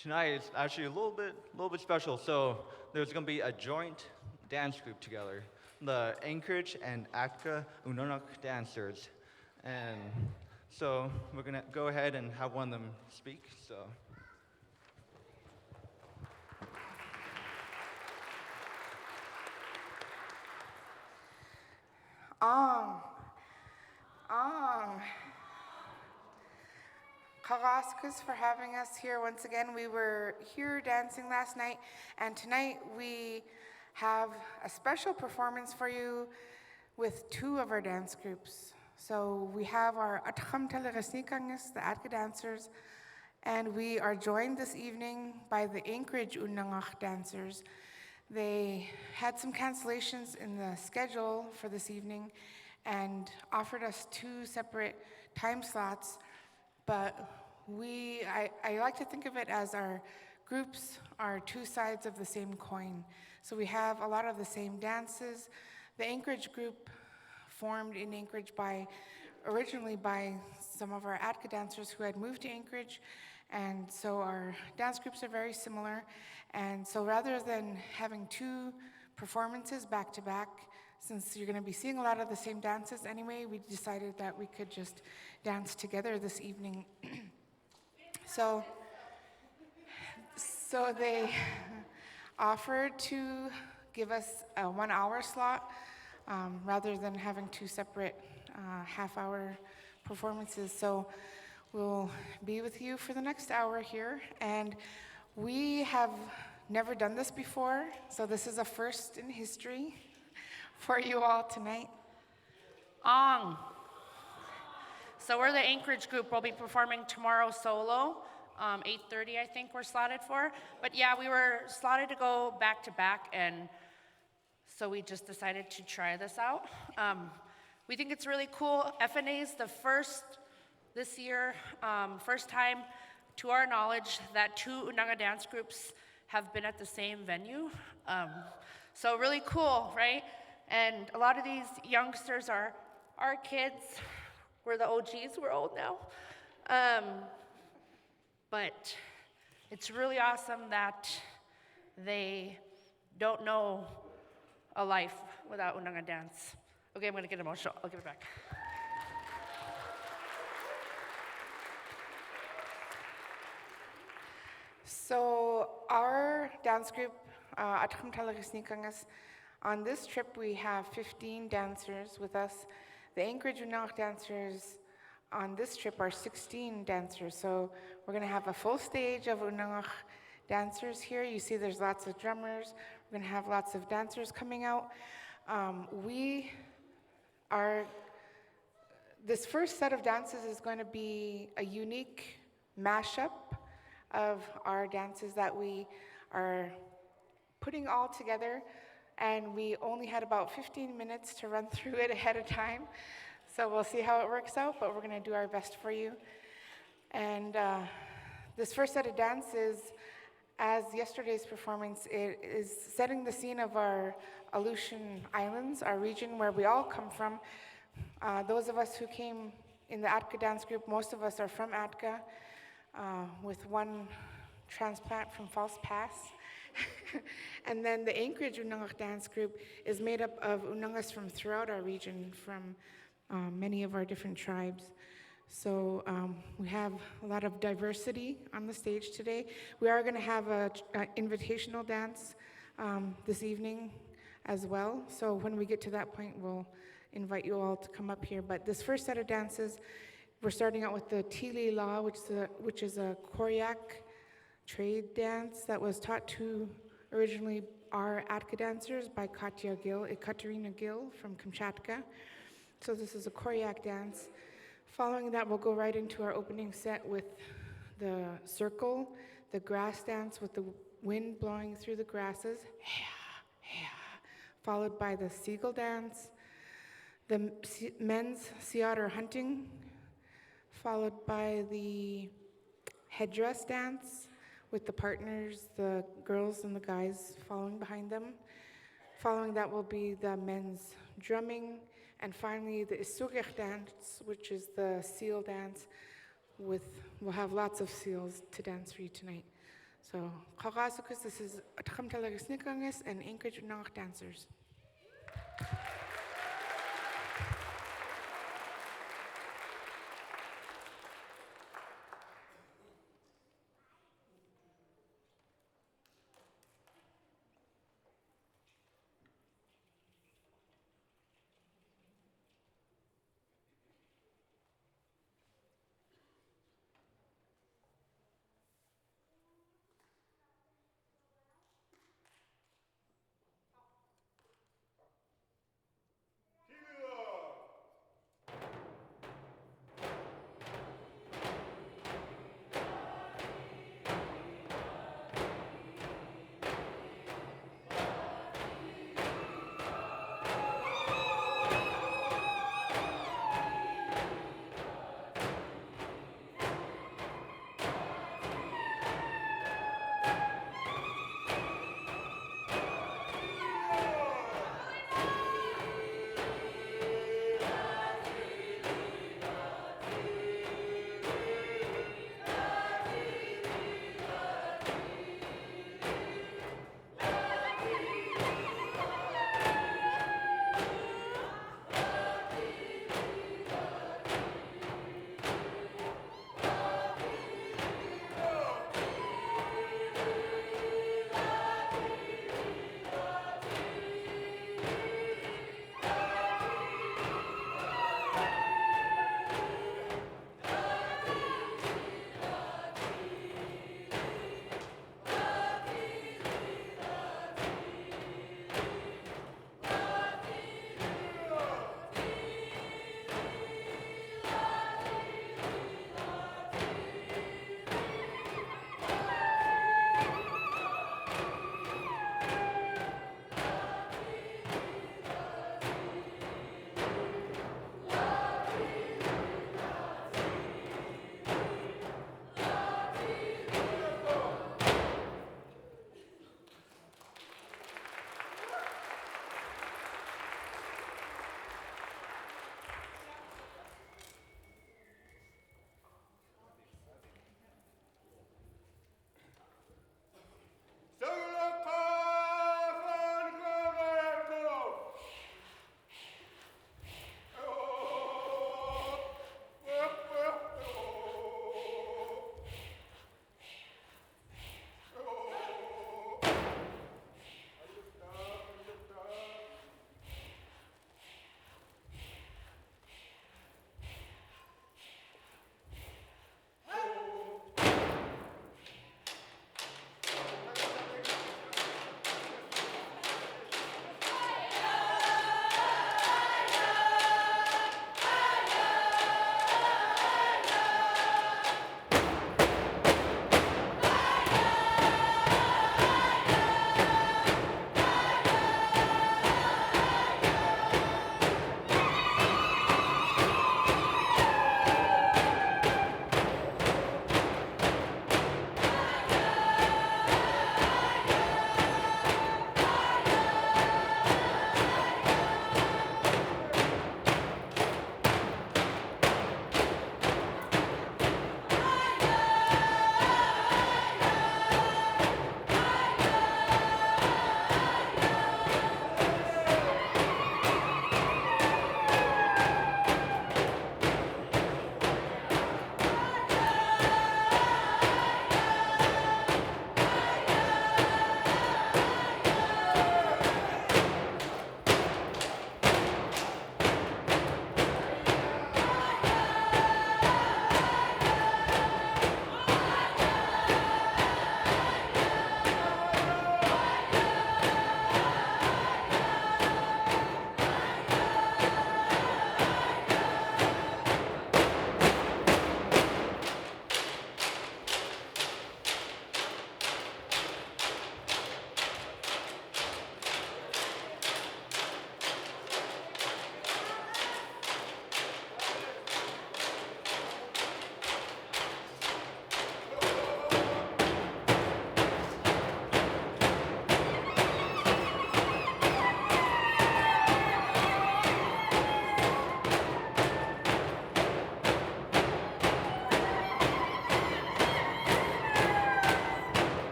Tonight is actually a little bit special. So there's gonna be a joint dance group together, the Anchorage and Atka Unangax Dancers, and so we're gonna go ahead and have one of them speak. So. Ong, Ong. Kagaskus for having us here once again. We were here dancing last night, and tonight we have a special performance for you with two of our dance groups. So we have our Taliĝisniikangis, the Atka Dancers, and we are joined this evening by the Anchorage Unangax Dancers. They had some cancellations in the schedule for this evening and offered us two separate time slots, but I like to think of it as our groups are two sides of the same coin. So we have a lot of the same dances. The Anchorage group formed in Anchorage originally by some of our Atka dancers who had moved to Anchorage, and so our dance groups are very similar. And so rather than having two performances back to back, since you're going to be seeing a lot of the same dances anyway, we decided that we could just dance together this evening. So they offered to give us a 1 hour slot rather than having two separate half-hour performances. So we'll be with you for the next hour here, and we have never done this before, so this is a first in history for you all tonight. Ong. So we're the Anchorage group. We'll be performing tomorrow solo, 8:30 I think we're slotted for. But yeah, we were slotted to go back to back, and so we just decided to try this out. We think it's really cool. FNA's the first this year, first time to our knowledge that two Unanga dance groups have been at the same venue. So really cool, right? And a lot of these youngsters are our kids. We're the OGs, we're old now. But it's really awesome that they don't know a life without Unanga dance. Okay, I'm gonna get emotional, I'll give it back. So our dance group, Atka Taliĝisniikangis, on this trip we have 15 dancers with us. The Anchorage Unangax Dancers on this trip are 16 dancers. So we're gonna have a full stage of Unangax dancers here. You see there's lots of drummers. We're gonna have lots of dancers coming out. This first set of dances is going to be a unique mashup of our dances that we are putting all together, and we only had about 15 minutes to run through it ahead of time. So we'll see how it works out, but we're gonna do our best for you. And this first set of dances, as yesterday's performance, it is setting the scene of our Aleutian Islands, our region where we all come from. Those of us who came in the Atka dance group, most of us are from Atka, with one transplant from False Pass. And then the Anchorage Unangax dance group is made up of Unangas from throughout our region, from many of our different tribes. So we have a lot of diversity on the stage today. We are going to have an invitational dance this evening as well. So when we get to that point, we'll invite you all to come up here. But this first set of dances, we're starting out with the Tili Law, which is a Koryak trade dance that was taught to originally our Atka dancers by Katerina Gill from Kamchatka. So this is a Koryak dance. Following that, we'll go right into our opening set with the circle, the grass dance with the wind blowing through the grasses, followed by the seagull dance, the men's sea otter hunting, followed by the headdress dance with the partners, the girls and the guys following behind them. Following that will be the men's drumming, and finally the isugech dance, which is the seal dance. We'll have lots of seals to dance for you tonight. So, kakasukus, this is Atka Taliĝisniikangis and Anchorage Unangax Dancers.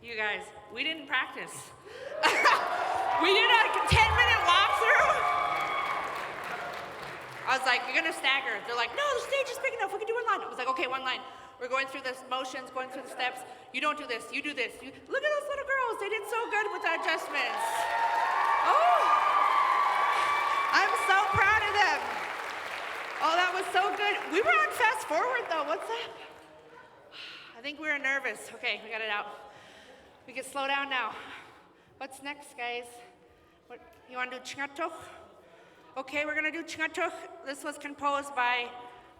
You guys, we didn't practice. We did a 10-minute walkthrough. I was like, you're gonna stagger. They're like, no, the stage is big enough. We can do one line. I was like, okay, one line. We're going through the motions, going through the steps. You don't do this, you do this. Look at those little girls. They did so good with the adjustments. Oh, I'm so proud of them. Oh, that was so good. We were on fast forward though. What's that? I think we were nervous. Okay, we got it out. We can slow down now. What's next, guys? What, you want to do Chingatok? Okay, we're going to do Chingatok. This was composed by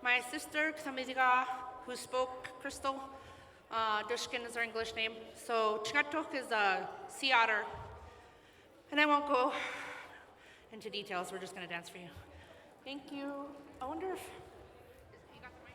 my sister, Ksamiziga, who spoke Crystal. Dushkin is her English name. So Chingatok is a sea otter. And I won't go into details. We're just going to dance for you. Thank you. I wonder if... You got the mic?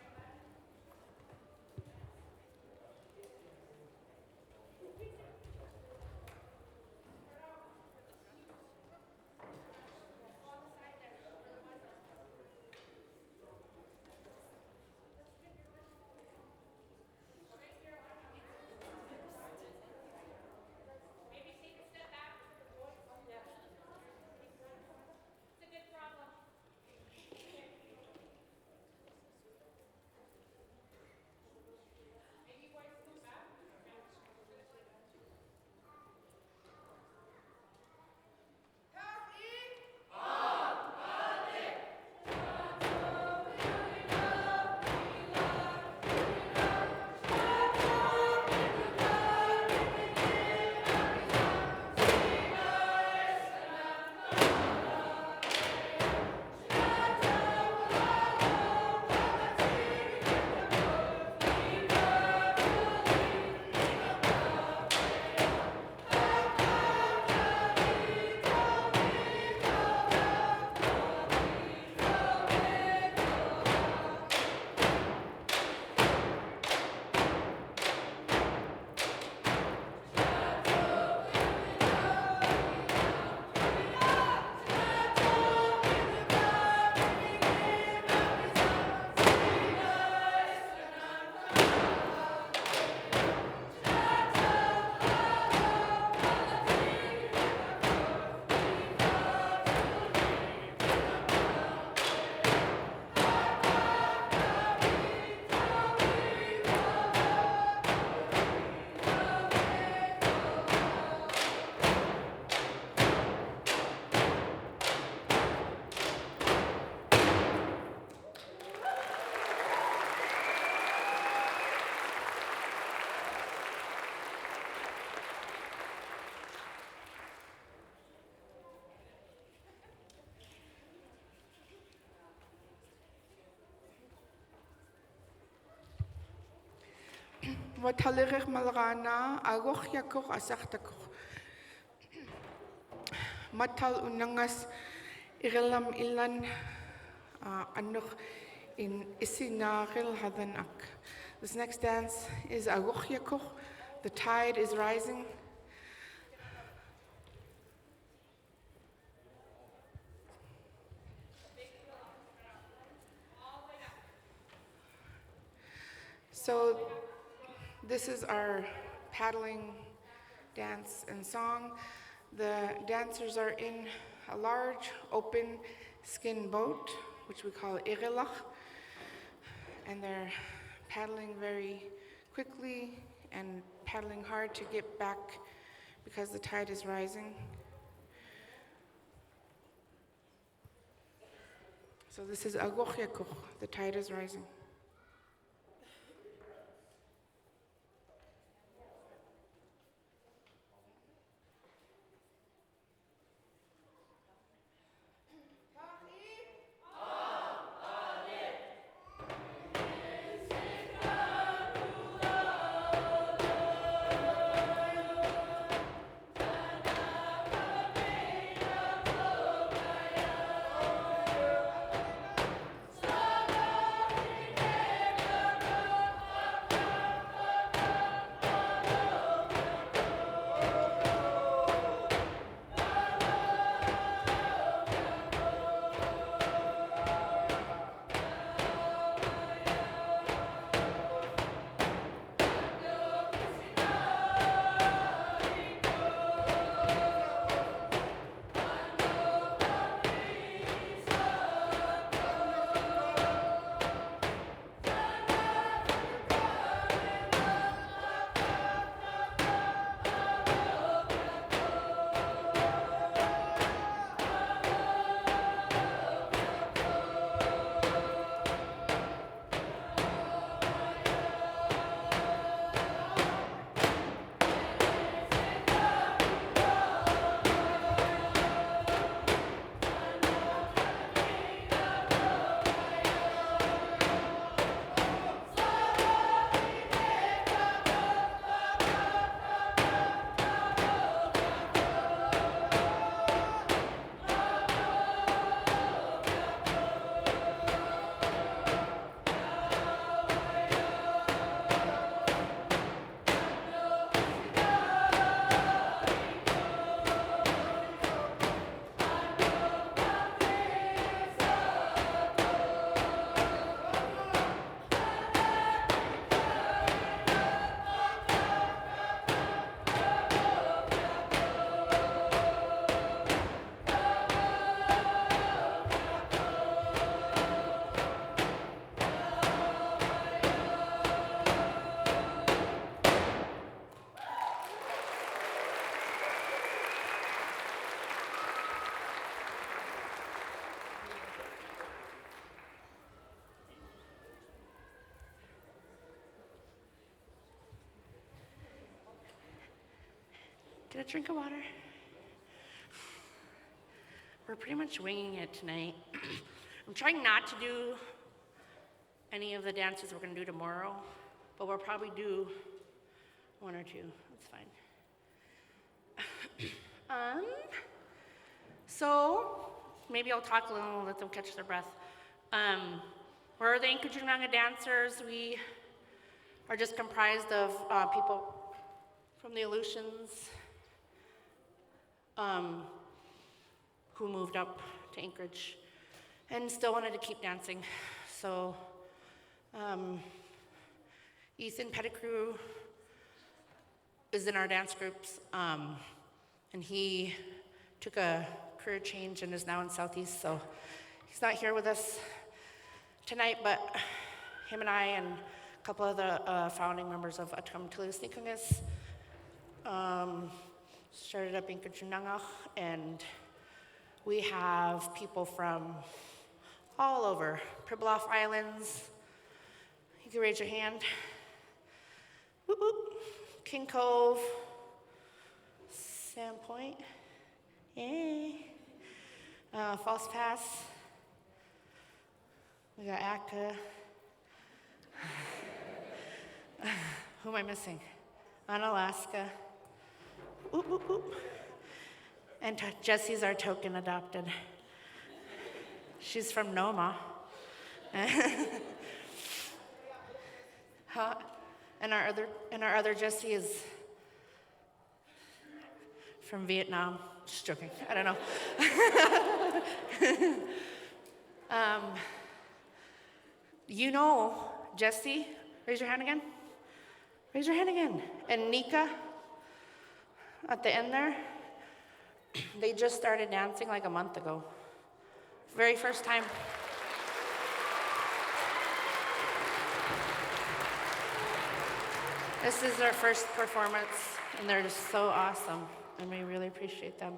Talig malgana agoch yakoch asachtakoch. Matal unangas irilam ilan anoch in isinagil hadanak. This next dance is agoch yakoch. The tide is rising. So this is our paddling dance and song. The dancers are in a large open skin boat, which we call irilach, and they're paddling very quickly and paddling hard to get back because the tide is rising. So this is agoch yakoch, the tide is rising. Get a drink of water. We're pretty much winging it tonight. I'm trying not to do any of the dances we're gonna do tomorrow, but we'll probably do one or two. That's fine. So maybe I'll talk a little and let them catch their breath. We're the Anchorage Unangax Dancers. We are just comprised of people from the Aleutians who moved up to Anchorage and still wanted to keep dancing. So Ethan Pettigrew is in our dance groups, and he took a career change and is now in Southeast, so he's not here with us tonight, but him and I and a couple of the founding members of Atka Taliĝisniikangis started up Anchorage Unangax, and we have people from all over. Pribilof Islands, you can raise your hand. Whoop, whoop. King Cove, Sandpoint, yay. False Pass, we got Atka. Who am I missing? Alaska. Oop, oop, oop. And Jessie's our token adopted. She's from Noma. Huh? And our other Jessie is from Vietnam. Just joking. I don't know. You know Jessie? Raise your hand again. Raise your hand again. And Nika at the end there. They just started dancing like a month ago. Very first time. This is their first performance, and they're just so awesome, and we really appreciate them.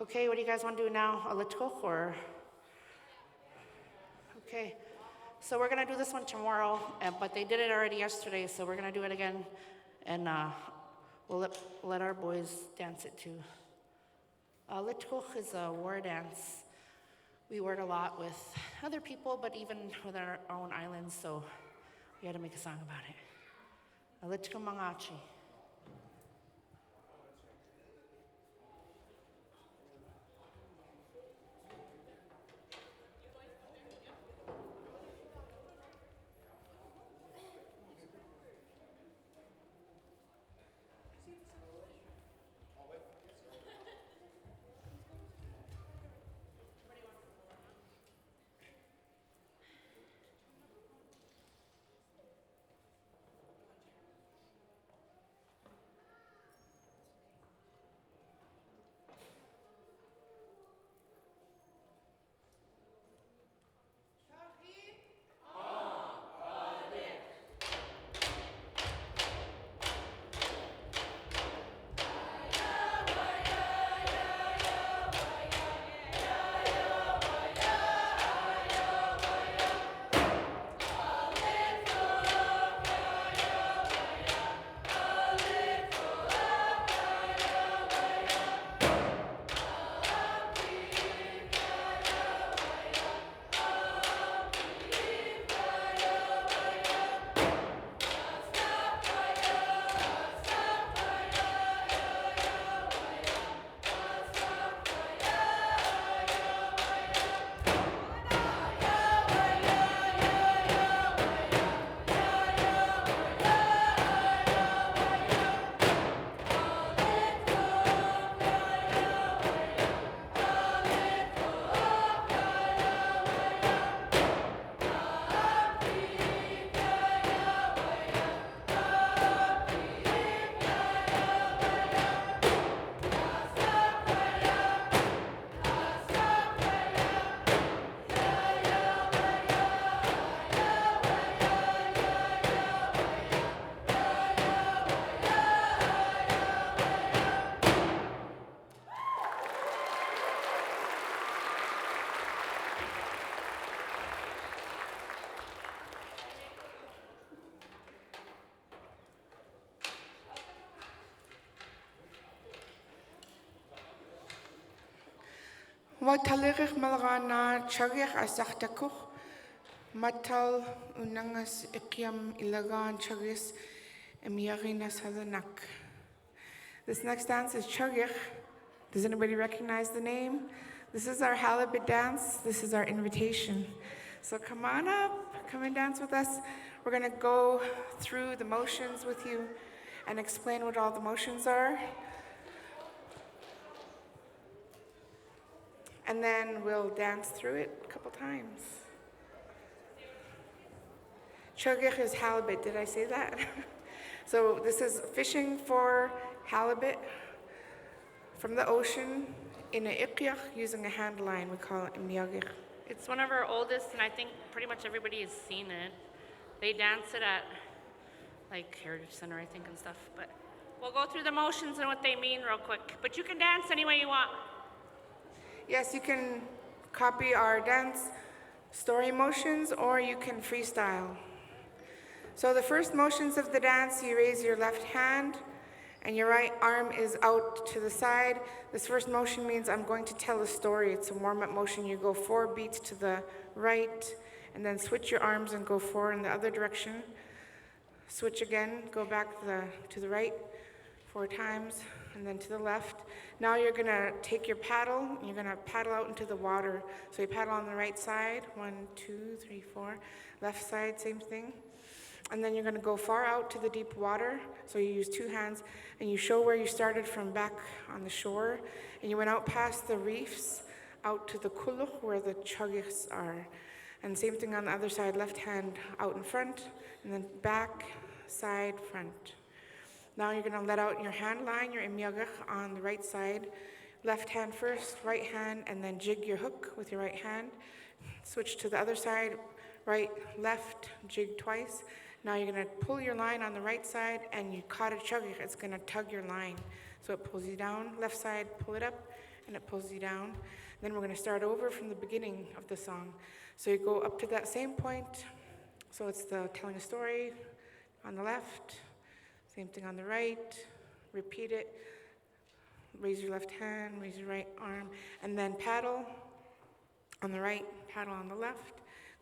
Okay, what do you guys want to do now? A litkok or? Okay, so we're gonna do this one tomorrow, but they did it already yesterday, so we're gonna do it again, and we'll let our boys dance it too. Litkok is a war dance. We work a lot with other people, but even with our own islands, so we had to make a song about it. Aleutian mangachi. Talig malgana chagich asachtakuch. Matal unangas ikiam ilagan chagis emiarina sadanak. This next dance is chagich. Does anybody recognize the name? This is our halibut dance. This is our invitation. So come on up, come and dance with us. We're gonna go through the motions with you and explain what all the motions are. And then we'll dance through it a couple times. Chogich is halibut, did I say that? So this is fishing for halibut from the ocean in a ikyach using a hand line. We call it imyagich. It's one of our oldest, and I think pretty much everybody has seen it. They dance it at like Heritage Center, I think, and stuff. But we'll go through the motions and what they mean real quick. But you can dance any way you want. Yes, you can copy our dance story motions or you can freestyle. So the first motions of the dance, you raise your left hand and your right arm is out to the side. This first motion means I'm going to tell a story. It's a warm-up motion. You go 4 beats to the right and then switch your arms and go 4 in the other direction. Switch again, go back to the right 4 times and then to the left. Now you're gonna take your paddle, and you're gonna paddle out into the water. So you paddle on the right side, 1, 2, 3, 4. Left side, same thing. And then you're gonna go far out to the deep water. So you use 2 hands and you show where you started from back on the shore. And you went out past the reefs, out to the kuluch where the chagichs are. And same thing on the other side, left hand out in front, and then back, side, front. Now you're gonna let out your hand line, your imyagach on the right side. Left hand first, right hand, and then jig your hook with your right hand. Switch to the other side, right, left, jig twice. Now you're gonna pull your line on the right side and you caught a chugich, it's gonna tug your line. So it pulls you down, left side, pull it up, and it pulls you down. Then we're gonna start over from the beginning of the song. So you go up to that same point. So it's the telling a story on the left, same thing on the right, repeat it. Raise your left hand, raise your right arm, and then paddle on the right, paddle on the left.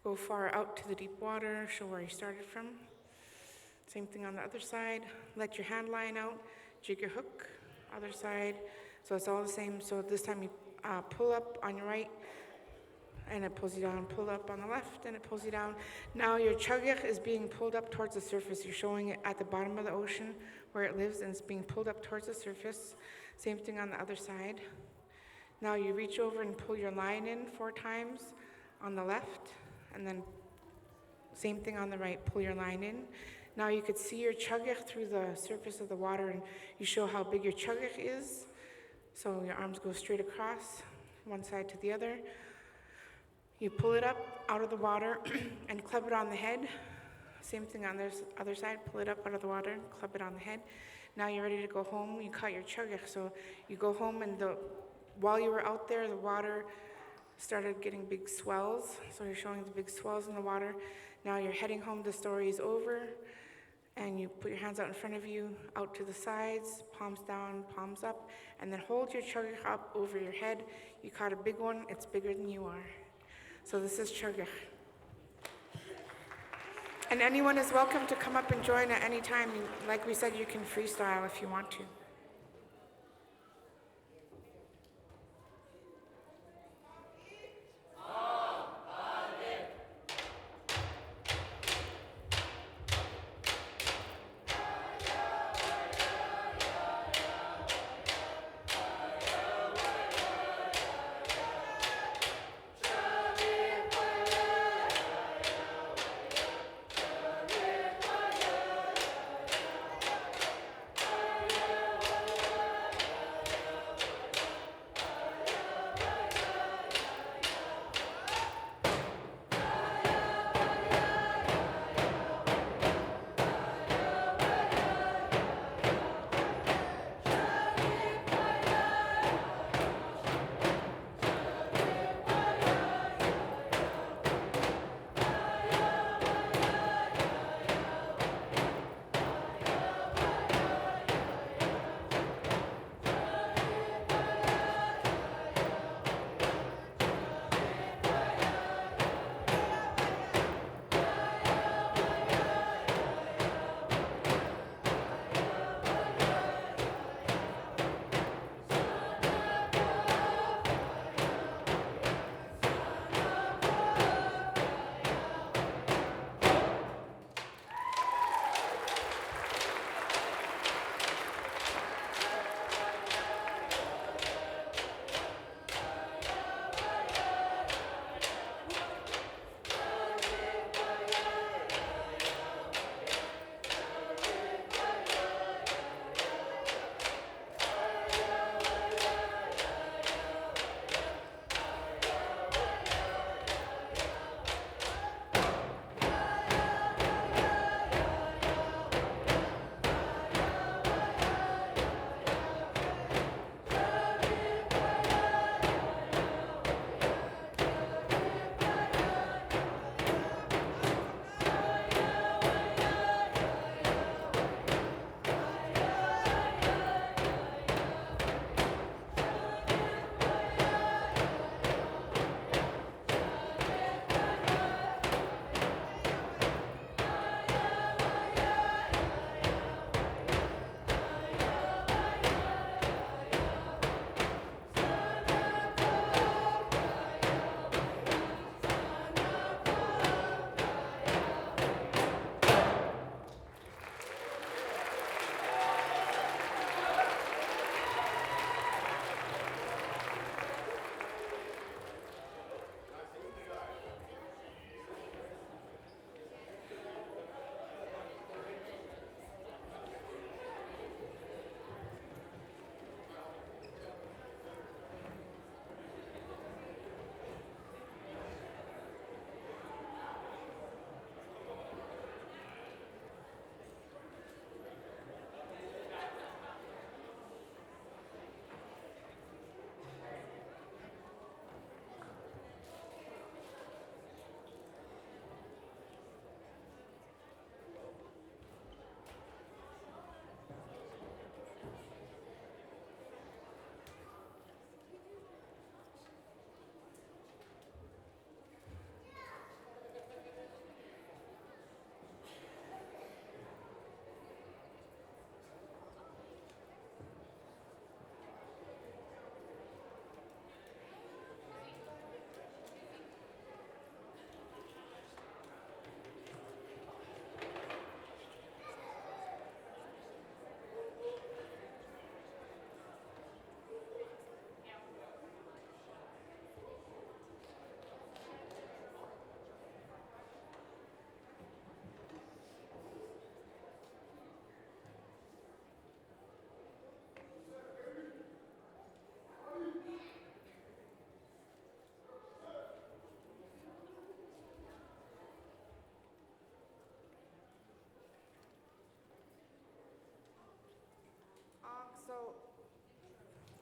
Go far out to the deep water, show where you started from. Same thing on the other side. Let your hand line out, jig your hook, other side. So it's all the same. So this time you pull up on your right, and it pulls you down. Pull up on the left, and it pulls you down. Now your chagich is being pulled up towards the surface. You're showing it at the bottom of the ocean where it lives, and it's being pulled up towards the surface. Same thing on the other side. Now you reach over and pull your line in 4 times on the left, and then same thing on the right, pull your line in. Now you could see your chagich through the surface of the water, and you show how big your chagich is. So your arms go straight across, one side to the other. You pull it up out of the water and club it on the head. Same thing on the other side, pull it up out of the water, club it on the head. Now you're ready to go home, you caught your chagich. So you go home, and while you were out there, the water started getting big swells. So you're showing the big swells in the water. Now you're heading home, the story is over, and you put your hands out in front of you, out to the sides, palms down, palms up, and then hold your chagich up over your head. You caught a big one, it's bigger than you are. So this is chagich. And anyone is welcome to come up and join at any time. Like we said, you can freestyle if you want to.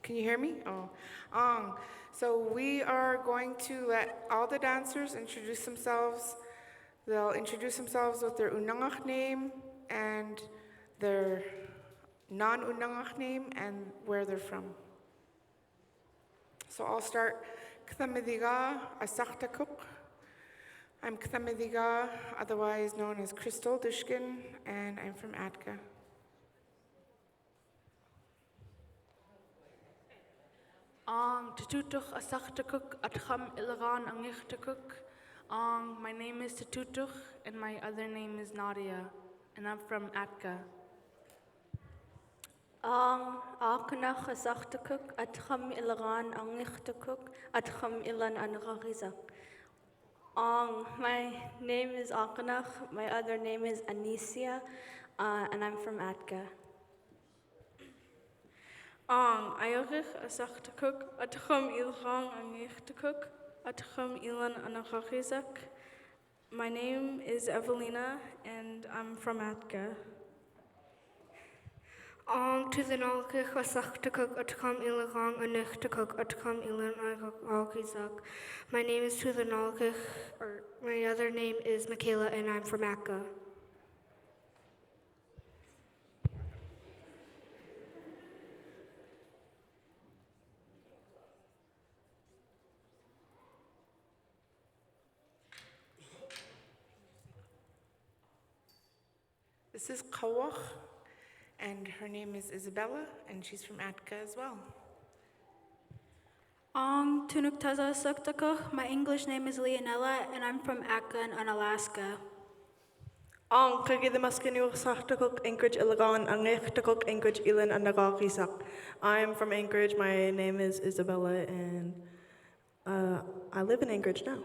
Can you hear me? Oh. So we are going to let all the dancers introduce themselves. They'll introduce themselves with their Unangax name and their non-Unangax name and where they're from. So I'll start. Kthamidhiga Asachtakuk. I'm Kthamidhiga, otherwise known as Crystal Dushkin, and I'm from Atka. Tututuch asachtakuk atcham ilagan angichtakuk. My name is Tututuch and my other name is Nadia, and I'm from Atka. Akanach asachtakuk atcham ilagan angichtakuk atcham ilan anagagizak. My name is Akanach, my other name is Anicia, and I'm from Atka. Ayogich asachtakuk atcham ilagan angichtakuk atcham ilan anagagizak. My name is Evelina and I'm from Atka. To the Nalkich Asachtakuk Atkam Ilagang Anichtakuk Atkam Ilan Alkizak. My name is To the Nalkich, or my other name is Michaela, and I'm from Akka. This is Kawach, and her name is Isabella, and she's from Atka as well. Tunuk Taza Saktakuk. My English name is Leonella, and I'm from Akka and Alaska. Kagidamaskinu Saktakuk Anchorage Ilagan Angichtakuk Anchorage Ilan Anagakisak. I'm from Anchorage. My name is Isabella, and I live in Anchorage now.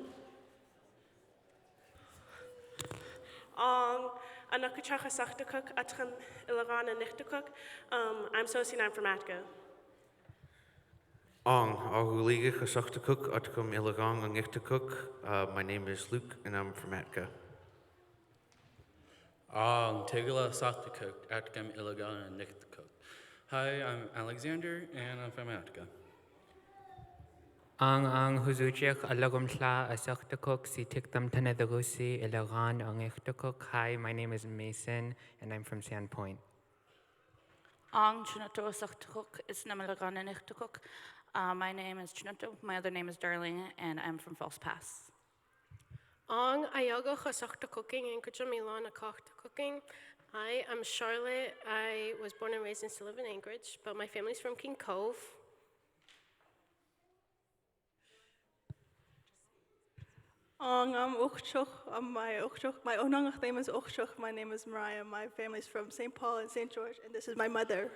Anakachaka Saktakuk Atkan Ilagan Anichtakuk. I'm Sosie and I'm from Atka. Ahuliga Kasachtakuk Atkum Ilagang Angichtakuk. My name is Luke and I'm from Atka. Tegala Saktakuk Atkam Ilagan Anichtakuk. Hi, I'm Alexander and I'm from Atka. Ang huzuchik alagumtla asaktakuk si tiktam tanadagusi ilagan angiktakuk. Hi, my name is Mason and I'm from Sandpoint. Chunato asachtakuk is namalagan anichtakuk. My name is Chunato, my other name is Darling, and I'm from False Pass. Ayago Chasachtakooking and Kuchamilan Akachtakooking. Hi, I'm Charlotte. I was born and raised and still live in Anchorage, but my family's from King Cove. I'm Uchchuch. My Unangax name is Uchchuch. My name is Mariah. My family's from St. Paul and St. George, and this is my mother.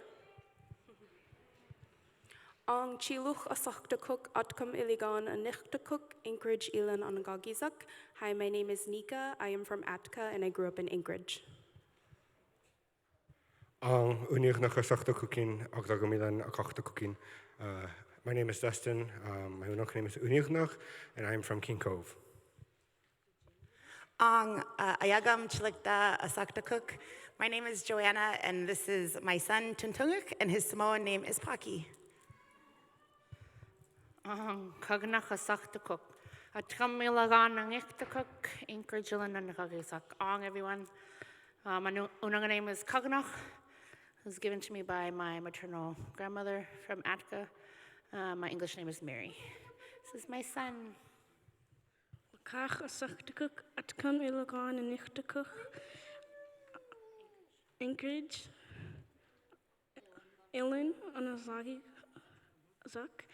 Chiluch asachtakuk atkam iligan anichtakuk Anchorage ilan anagagizak. Hi, my name is Nika. I am from Atka and I grew up in Anchorage. Unirnach asachtakukin agdagamilan akachtakukin. My name is Dustin. My Unangax name is Unirnach, and I am from King Cove. Ayagam Chilikta Asaktakuk. My name is Joanna, and this is my son Tuntunguk, and his Samoan name is Paki. Kagnach asachtakuk. Atkam ilagan angichtakuk. Anchorage ilan anagagizak. Everyone. My Unangax name is Kagnach. It was given to me by my maternal grandmother from Atka. My English name is Mary. This is my son. Kach asachtakuk atkam ilagan anichtakuk. Anchorage ilan anagagizak.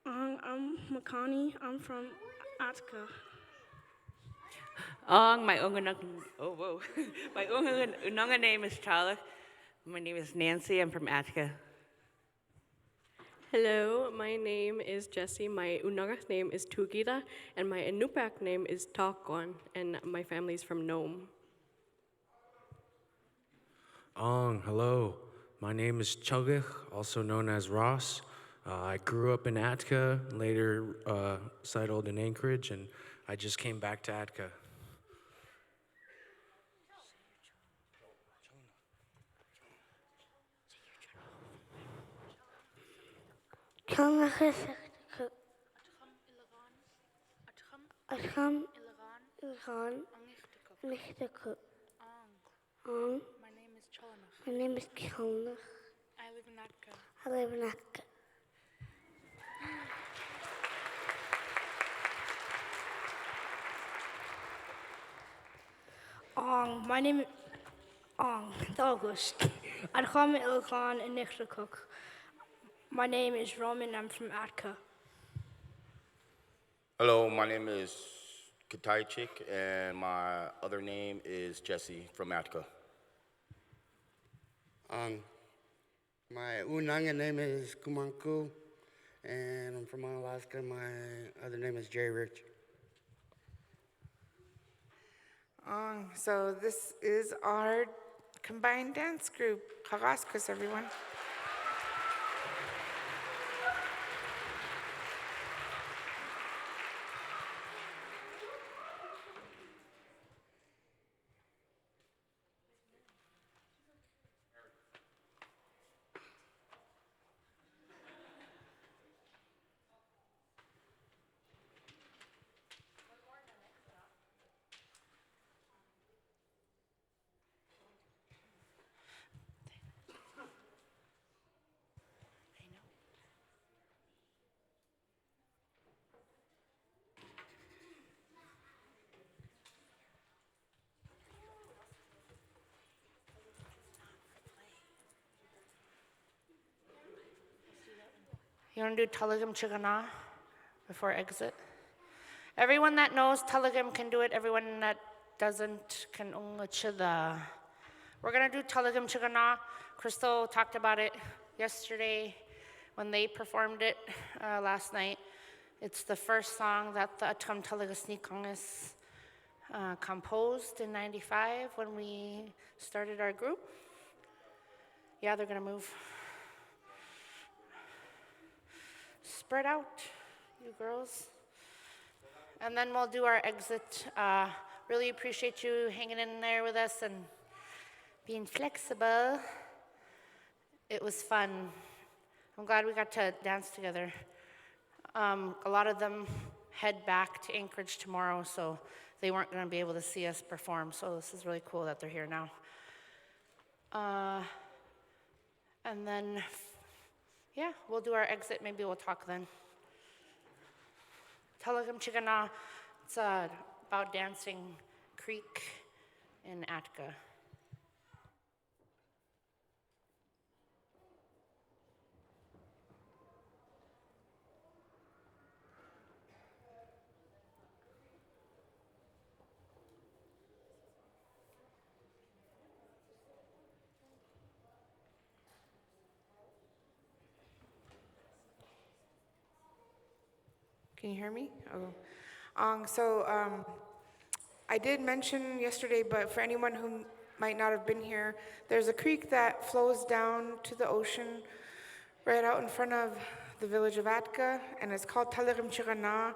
I'm Makani. I'm from Atka. My Unangax name is Talig. My name is Nancy. I'm from Atka. Hello, my name is Jessie. My Unangax name is Tugita, and my Inupiaq name is Takwan, and my family's from Nome. Hello. My name is Chugich, also known as Ross. I grew up in Atka, later settled in Anchorage, and I just came back to Atka. Atkam ilgan nichtakuk. My name is Cholnach. My name is Kilnach. I live in Atka. I live in Atka. My name is August. Atkam ilgan nichtakuk. My name is Roman. I'm from Atka. Hello, my name is Kitaichik, and my other name is Jesse from Atka. My Unanga name is Kumanku, and I'm from Alaska. My other name is Jay Rich. So this is our combined dance group. Haraskus, everyone. You want to do Taliĝisniikangis before exit? Everyone that knows Taligim can do it. Everyone that doesn't can unguchida. We're going to do Taliĝisniikangis. Crystal talked about it yesterday when they performed it last night. It's the first song that the Atka Taliĝisniikangis composed in '95 when we started our group. Yeah, they're going to move. Spread out, you girls. And then we'll do our exit. Really appreciate you hanging in there with us and being flexible. It was fun. I'm glad we got to dance together. A lot of them head back to Anchorage tomorrow, so they weren't going to be able to see us perform. So this is really cool that they're here now. And then, yeah, we'll do our exit. Maybe we'll talk then. Taliĝisniikangis, it's about dancing Creek in Atka. Can you hear me? Oh. I did mention yesterday, but for anyone who might not have been here, there's a creek that flows down to the ocean right out in front of the village of Atka, and it's called Taliĝisniikangis,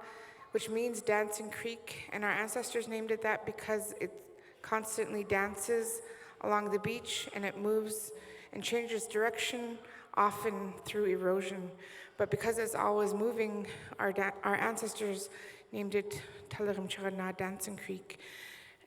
which means dancing creek, and our ancestors named it that because it constantly dances along the beach, and it moves and changes direction, often through erosion. But because it's always moving, our ancestors named it Taliĝisniikangis, Dancing Creek.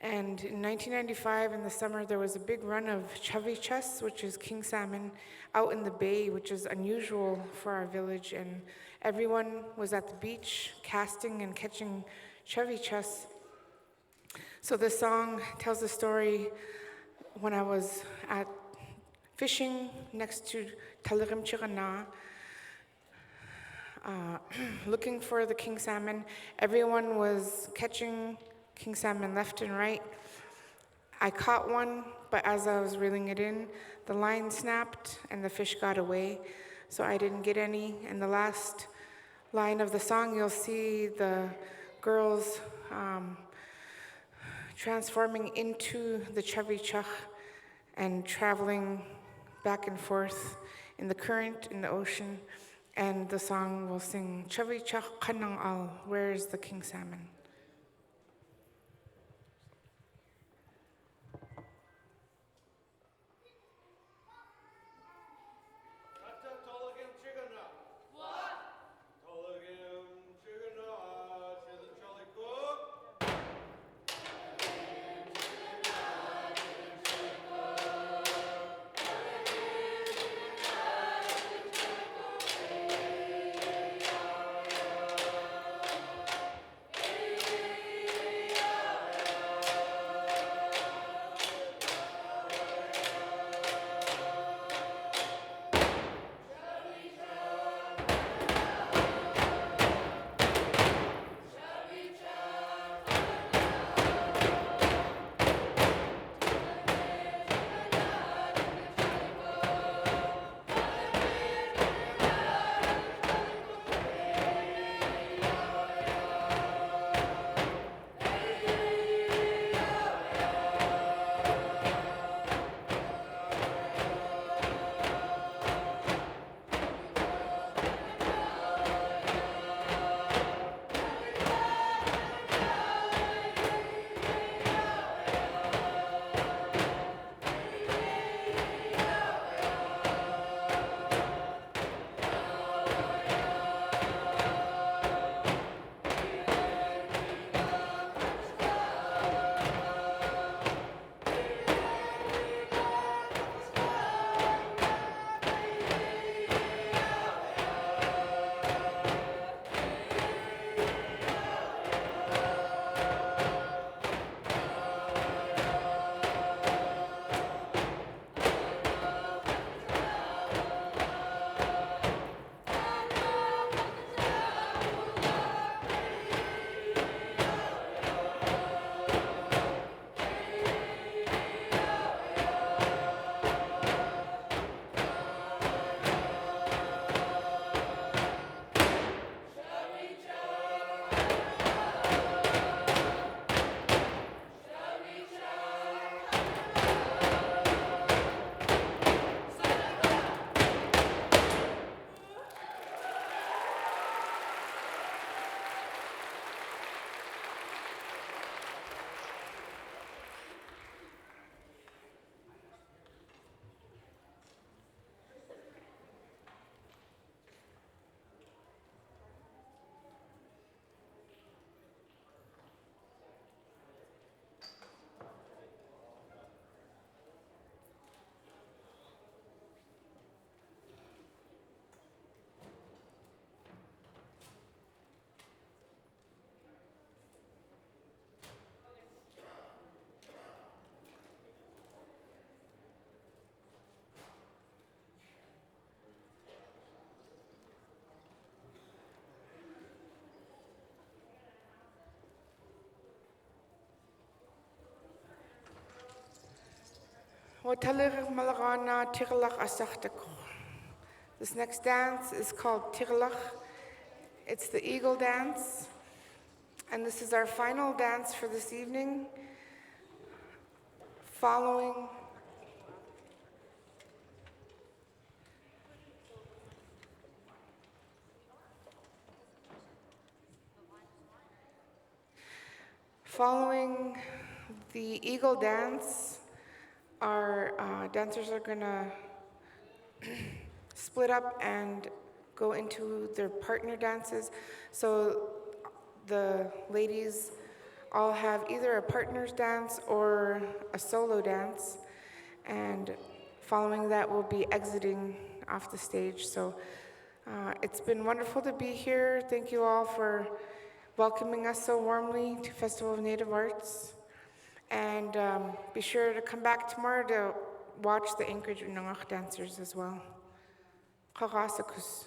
And in 1995, in the summer, there was a big run of Taliĝis, which is king salmon, out in the bay, which is unusual for our village. And everyone was at the beach casting and catching Taliĝis. So this song tells the story when I was at fishing next to Taliĝisniikangis, looking for the king salmon. Everyone was catching king salmon left and right. I caught one, but as I was reeling it in, the line snapped and the fish got away, so I didn't get any. And the last line of the song, you'll see the girls transforming into the Taliĝis and traveling back and forth in the current, in the ocean. And the song will sing, Taliĝis kanang al, where is the king salmon? Talig isniikangis. This next dance is called Pribilof. It's the eagle dance. And this is our final dance for this evening. Following the eagle dance, our dancers are gonna split up and go into their partner dances. So the ladies all have either a partner's dance or a solo dance. And following that, we'll be exiting off the stage. So it's been wonderful to be here. Thank you all for welcoming us so warmly to Festival of Native Arts. And be sure to come back tomorrow to watch the Anchorage Unangax Dancers as well. Kakasakus.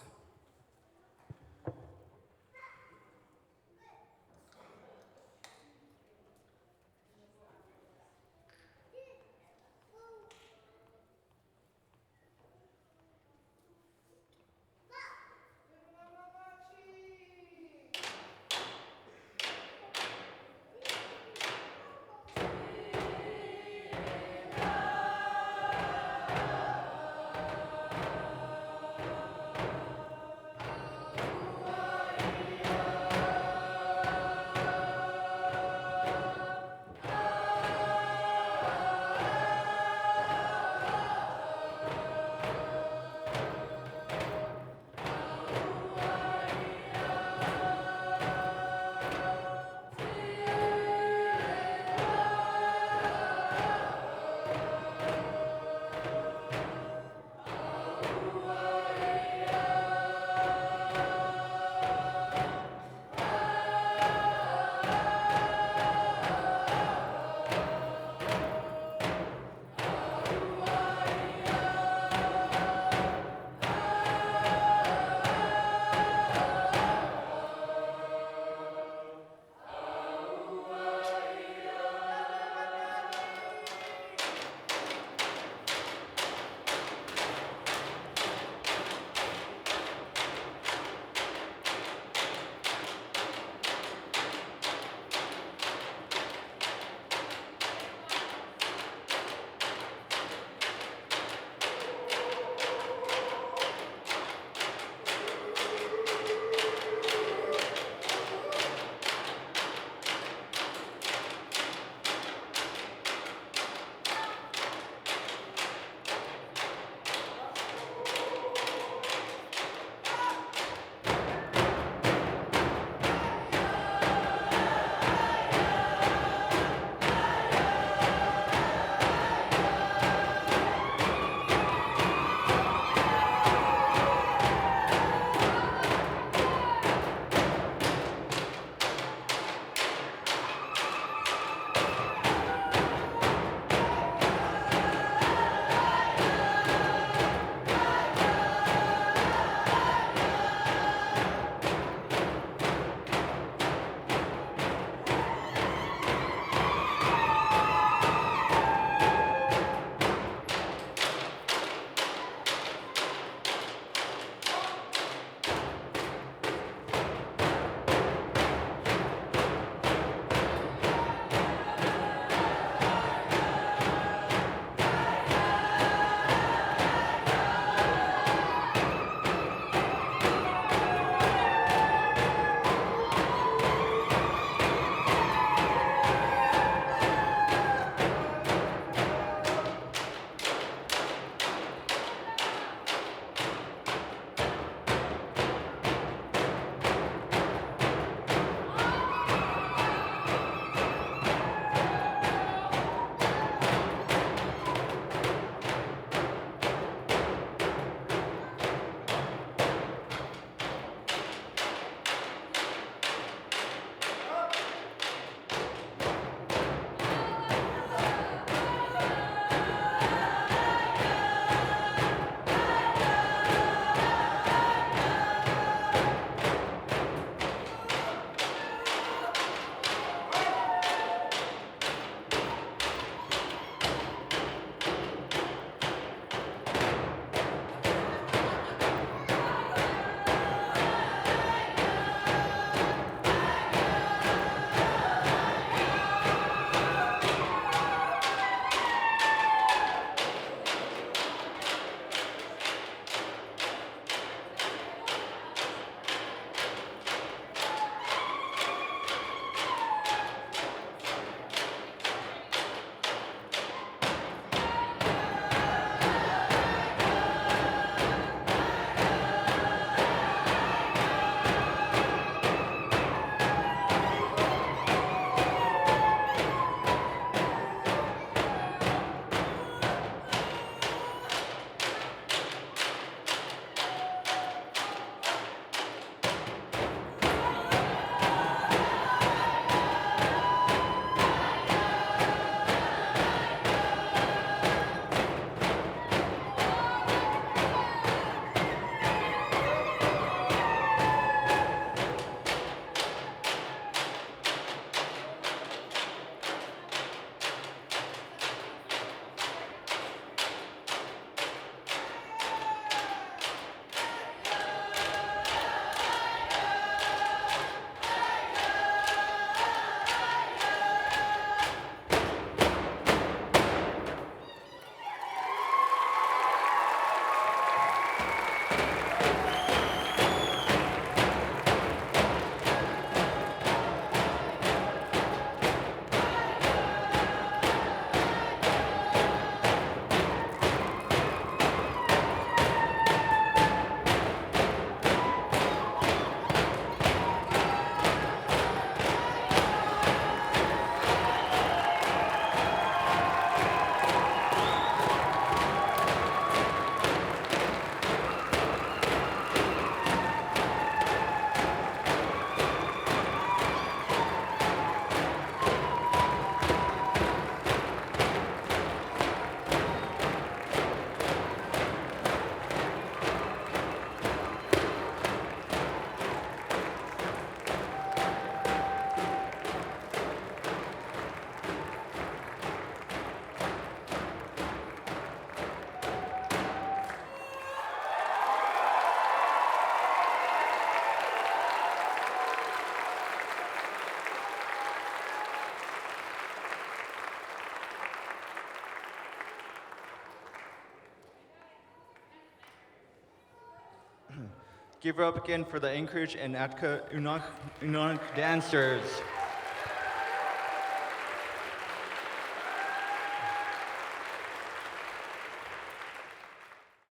Give her up again for the Anchorage and Atka Unangax Dancers.